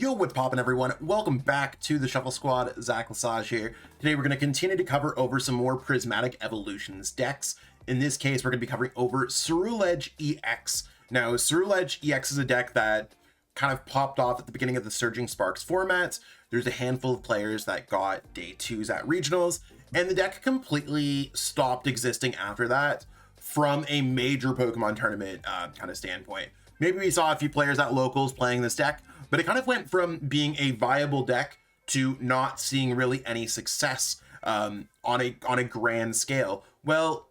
Yo, what's poppin' everyone? Welcome back to the Shuffle Squad. Zach Lesage here. Today we're going to continue to cover over some more Prismatic Evolutions decks. In this case, we're going to be covering over Ceruledge EX. Now, Ceruledge EX is a deck that kind of popped off at the beginning of the Surging Sparks format. There's a handful of players that got day 2s at regionals, and the deck completely stopped existing after that from a major Pokemon tournament kind of standpoint. Maybe we saw a few players at locals playing this deck, but it kind of went from being a viable deck to not seeing really any success on a grand scale. Well,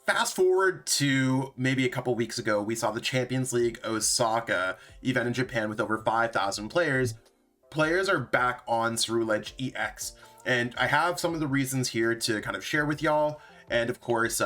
fast forward to maybe a couple weeks ago, we saw the Champions League Osaka event in Japan with over 5,000 players. Players are back on Ceruledge EX, and I have some of the reasons here to kind of share with y'all, and of course,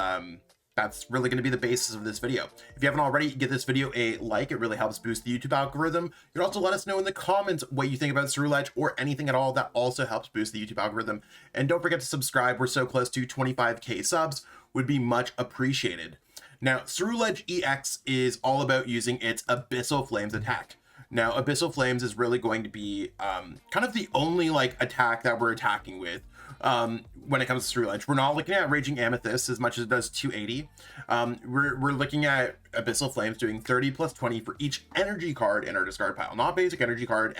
that's really going to be the basis of this video. If you haven't already, give this video a like. It really helps boost the YouTube algorithm. You can also let us know in the comments what you think about Ceruledge or anything at all. That also helps boost the YouTube algorithm. And don't forget to subscribe. We're so close to 25k subs. Would be much appreciated. Now, Ceruledge EX is all about using its Abyssal Flames attack. Now, Abyssal Flames is really going to be kind of the only attack that we're attacking with. When it comes to Ceruledge, we're not looking at Raging Amethyst as much as it does 280. We're looking at Abyssal Flames doing 30 plus 20 for each energy card in our discard pile, not basic energy card.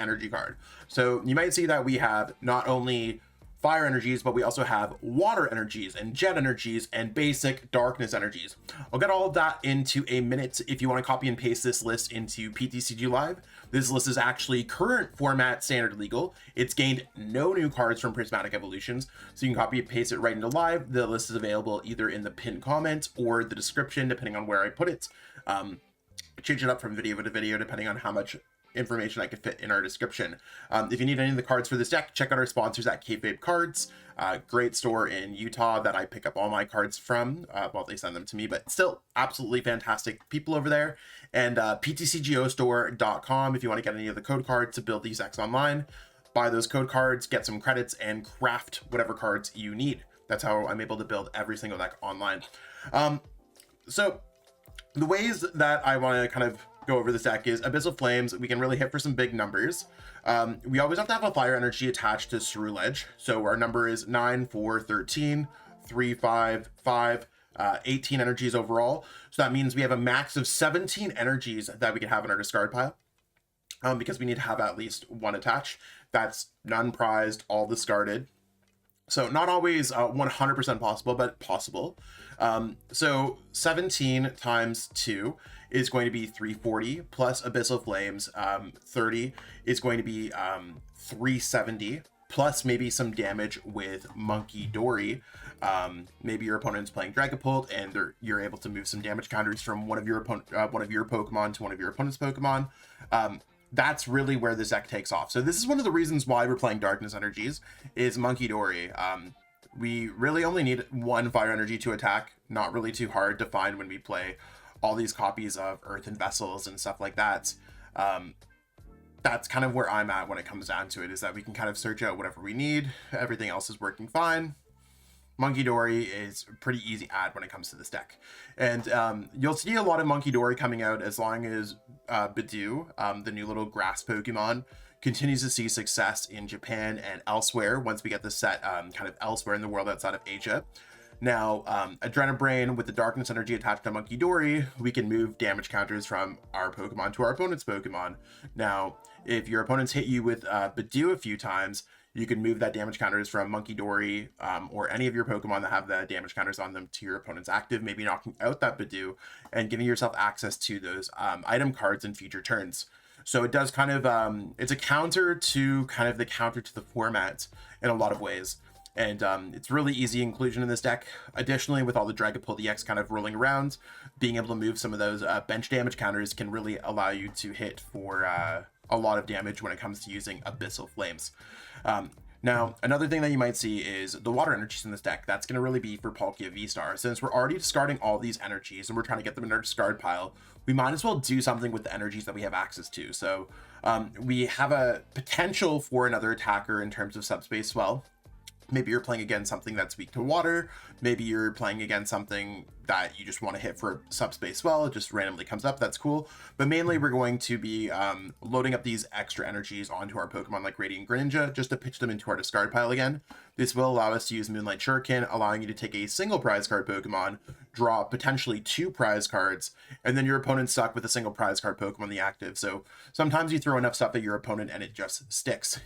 So you might see that we have not only fire energies, but we also have water energies and jet energies and basic darkness energies. I'll get all of that into a minute. If you want to copy and paste this list into PTCG Live, this list is actually current format standard legal. It's gained no new cards from Prismatic Evolutions, so you can copy and paste it right into Live. The list is available either in the pinned comment or the description, depending on where I put it. Change it up from video to video, depending on how much information I could fit in our description. If you need any of the cards for this deck, check out our sponsors at Kayfabe Cards, great store in Utah that I pick up all my cards from. Well, they send them to me, but still absolutely fantastic people over there. And ptcgostore.com if you want to get any of the code cards to build these decks online. Buy those code cards, get some credits, and craft whatever cards you need. That's how I'm able to build every single deck online. So the ways that I want to kind of go over this deck is Abyssal Flames. We can really hit for some big numbers. We always have to have a fire energy attached to Ceruledge. So our number is 9, 4, 13, 3, 5, 5, 18 energies overall. So that means we have a max of 17 energies that we can have in our discard pile. Because we need to have at least one attached. That's none prized, all discarded. So not always 100% possible, but possible. So 17 times 2 is going to be 340 plus Abyssal Flames. 30 is going to be 370 plus maybe some damage with Munkidori. Maybe your opponent's playing Dragapult and you're able to move some damage counters from one of your Pokemon to one of your opponent's Pokemon. That's really where this deck takes off. So this is one of the reasons why we're playing Darkness Energies is Munkidori. We really only need one fire energy to attack, not really too hard to find when we play all these copies of Earthen Vessels and stuff like that. That's kind of where I'm at when it comes down to it, is that we can kind of search out whatever we need. Everything else is working fine. Munkidori is a pretty easy add when it comes to this deck. And you'll see a lot of Munkidori coming out as long as Bidoof, the new little grass Pokemon, continues to see success in Japan and elsewhere once we get the set kind of elsewhere in the world outside of Asia. Now, Adrenabrain with the Darkness Energy attached to Munkidori, we can move damage counters from our Pokemon to our opponent's Pokemon. Now, if your opponents hit you with Bidoof a few times, you can move that damage counters from Munkidori or any of your Pokemon that have the damage counters on them to your opponent's active, maybe knocking out that Bidoof and giving yourself access to those item cards in future turns. So it does kind of, it's a counter to kind of the counter to the format in a lot of ways. And it's really easy inclusion in this deck. Additionally, with all the Dragapult EX kind of rolling around, being able to move some of those bench damage counters can really allow you to hit for a lot of damage when it comes to using Abyssal Flames. Now, another thing that you might see is the water energies in this deck. That's going to really be for Palkia VSTAR. Since we're already discarding all these energies and we're trying to get them in our discard pile, we might as well do something with the energies that we have access to. So we have a potential for another attacker in terms of subspace swell. Maybe you're playing against something that's weak to water. Maybe you're playing against something that you just want to hit for subspace spell. It just randomly comes up. That's cool. But mainly we're going to be loading up these extra energies onto our Pokemon like Radiant Greninja just to pitch them into our discard pile again. This will allow us to use Moonlight Shuriken, allowing you to take a single prize card Pokemon, draw potentially 2 prize cards, and then your opponent's stuck with a single prize card Pokemon in the active. So sometimes you throw enough stuff at your opponent and it just sticks.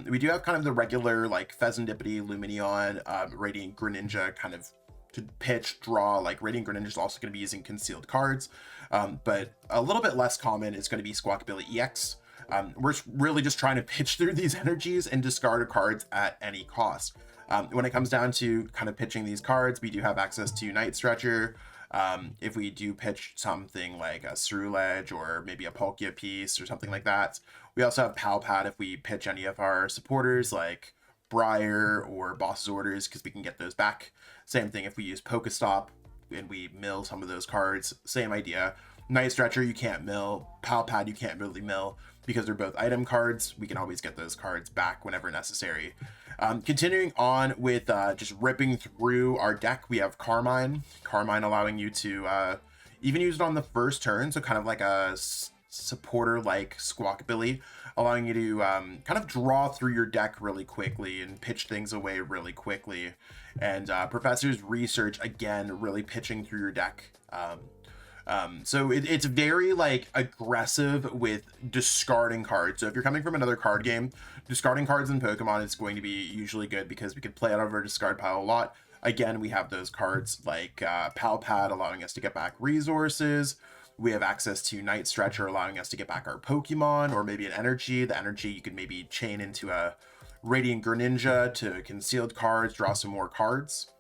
We do have kind of the regular like Fezandipiti, Lumineon, Radiant Greninja kind of to pitch, draw. Like Radiant Greninja is also going to be using concealed cards, but a little bit less common is going to be Squawkabilly EX. We're really just trying to pitch through these energies and discard cards at any cost. When it comes down to kind of pitching these cards, we do have access to Night Stretcher. If we do pitch something like a Ceruledge or maybe a Palkia piece or something like that. We also have Pal Pad if we pitch any of our supporters like Briar or Boss's Orders, because we can get those back. Same thing if we use PokéStop and we mill some of those cards, same idea. Night Stretcher you can't mill, Pal Pad you can't really mill because they're both item cards. We can always get those cards back whenever necessary. Continuing on with just ripping through our deck, we have Carmine allowing you to even use it on the first turn, so kind of like a supporter like Squawkabilly, allowing you to kind of draw through your deck really quickly and pitch things away really quickly. And Professor's Research, again, really pitching through your deck. So it's very like aggressive with discarding cards. So if you're coming from another card game, discarding cards in Pokemon is going to be usually good because we could play out of our discard pile a lot. Again, we have those cards like Pal Pad allowing us to get back resources. We have access to Night Stretcher allowing us to get back our Pokemon or maybe an energy. The energy you could maybe chain into a Radiant Greninja to concealed cards, draw some more cards.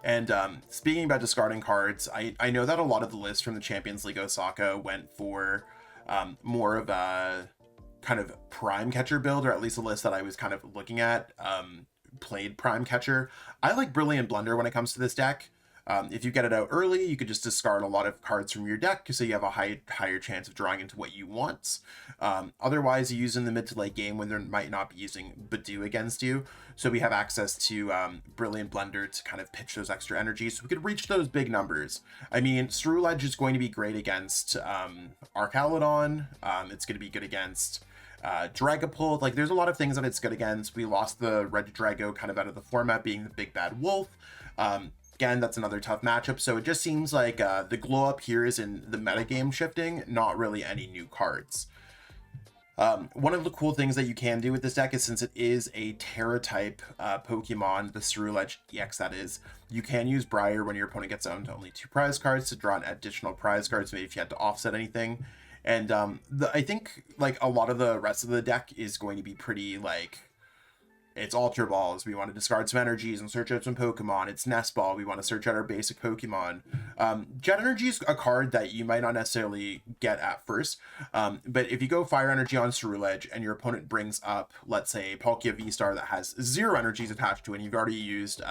And speaking about discarding cards, I know that a lot of the lists from the Champions League Osaka went for more of a kind of Prime Catcher build, or at least a list that I was kind of looking at played Prime Catcher. I like Brilliant Blender when it comes to this deck. If you get it out early, you could just discard a lot of cards from your deck so you have a higher chance of drawing into what you want. Otherwise, you use in the mid to late game when there might not be using Badoo against you. So we have access to Brilliant Blender to kind of pitch those extra energies so we could reach those big numbers. I mean, Ceruledge is going to be great against Archaludon. It's going to be good against Dragapult. Like, there's a lot of things that it's good against. We lost the Regidrago kind of out of the format, being the big bad wolf. Again, that's another tough matchup. So it just seems like the glow up here is in the metagame shifting, not really any new cards. One of the cool things that you can do with this deck is, since it is a Terra type Pokemon, the Ceruledge EX that is, you can use Briar when your opponent gets down to only 2 prize cards to draw an additional prize cards, maybe if you had to offset anything. And I think like a lot of the rest of the deck is going to be pretty like, it's Ultra Balls, we want to discard some energies and search out some Pokemon. It's Nest Ball, we want to search out our basic Pokemon. Jet Energy is a card that you might not necessarily get at first, but if you go Fire Energy on Ceruledge and your opponent brings up, let's say, Palkia VSTAR that has 0 energies attached to it, and you've already used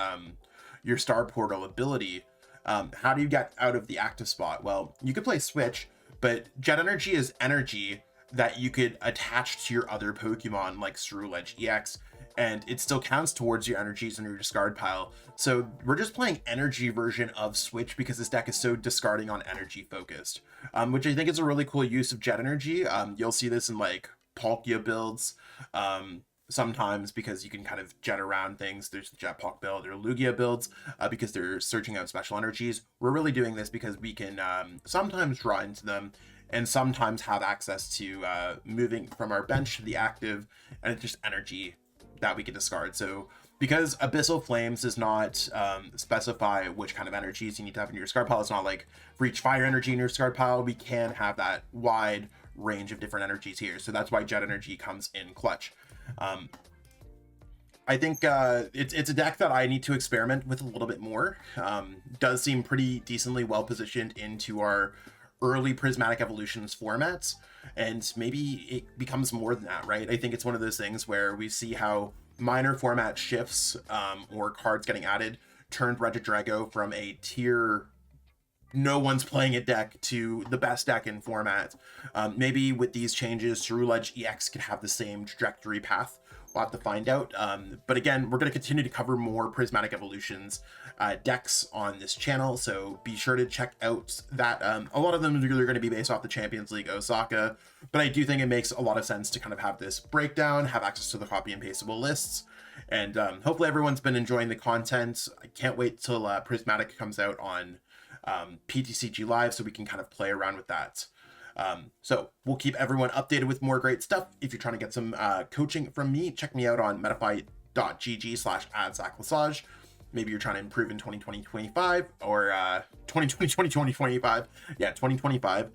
your Star Portal ability, how do you get out of the active spot? Well, you could play Switch, but Jet Energy is energy that you could attach to your other Pokemon like Ceruledge EX, and it still counts towards your energies in your discard pile. So we're just playing energy version of Switch because this deck is so discarding on energy focused, which I think is a really cool use of Jet Energy. You'll see this in like Palkia builds sometimes because you can kind of jet around things. There's the Jetpack build or Lugia builds because they're searching out special energies. We're really doing this because we can sometimes draw into them and sometimes have access to moving from our bench to the active, and it's just energy that we can discard. So because Abyssal Flames does not specify which kind of energies you need to have in your discard pile, it's not like for each fire energy in your discard pile, we can have that wide range of different energies here. So that's why Jet Energy comes in clutch. I think it's a deck that I need to experiment with a little bit more. Does seem pretty decently well positioned into our early Prismatic Evolutions formats, and maybe it becomes more than that, right? I think it's one of those things where we see how minor format shifts or cards getting added turned Regidrago from a tier no one's playing it deck to the best deck in format. Maybe with these changes, Ceruledge EX could have the same trajectory path We'll have to find out. But again, we're going to continue to cover more Prismatic Evolutions decks on this channel, so be sure to check out that. A lot of them are going to be based off the Champions League Osaka, but I do think it makes a lot of sense to kind of have this breakdown, have access to the copy and pastable lists, and hopefully everyone's been enjoying the content. I can't wait till Prismatic comes out on PTCG Live so we can kind of play around with that. So we'll keep everyone updated with more great stuff. If you're trying to get some coaching from me, check me out on metafy.gg/@ZachLassage. Maybe you're trying to improve in 2020-25 or 2020-2025. Yeah, 2025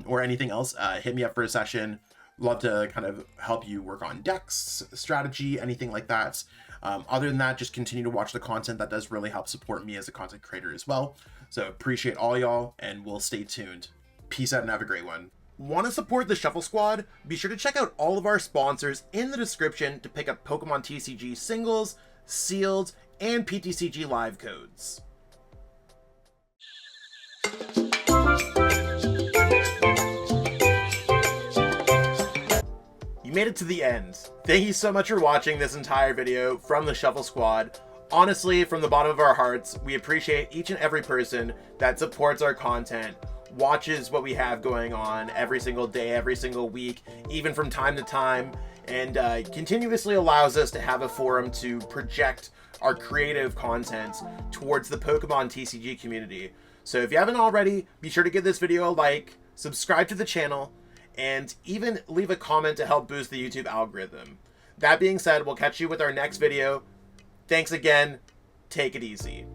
or anything else. Hit me up for a session. Love to kind of help you work on decks, strategy, anything like that. Other than that, just continue to watch the content. That does really help support me as a content creator as well. So appreciate all y'all, and we'll stay tuned. Peace out and have a great one. Want to support the Shuffle Squad? Be sure to check out all of our sponsors in the description to pick up Pokemon TCG singles, sealed, and PTCG live codes. You made it to the end. Thank you so much for watching this entire video from the Shuffle Squad. Honestly, from the bottom of our hearts, we appreciate each and every person that supports our content, watches what we have going on every single day, every single week, even from time to time, and continuously allows us to have a forum to project our creative content towards the Pokemon TCG community. So if you haven't already, be sure to give this video a like, subscribe to the channel, and even leave a comment to help boost the YouTube algorithm. That being said, we'll catch you with our next video. Thanks again. Take it easy.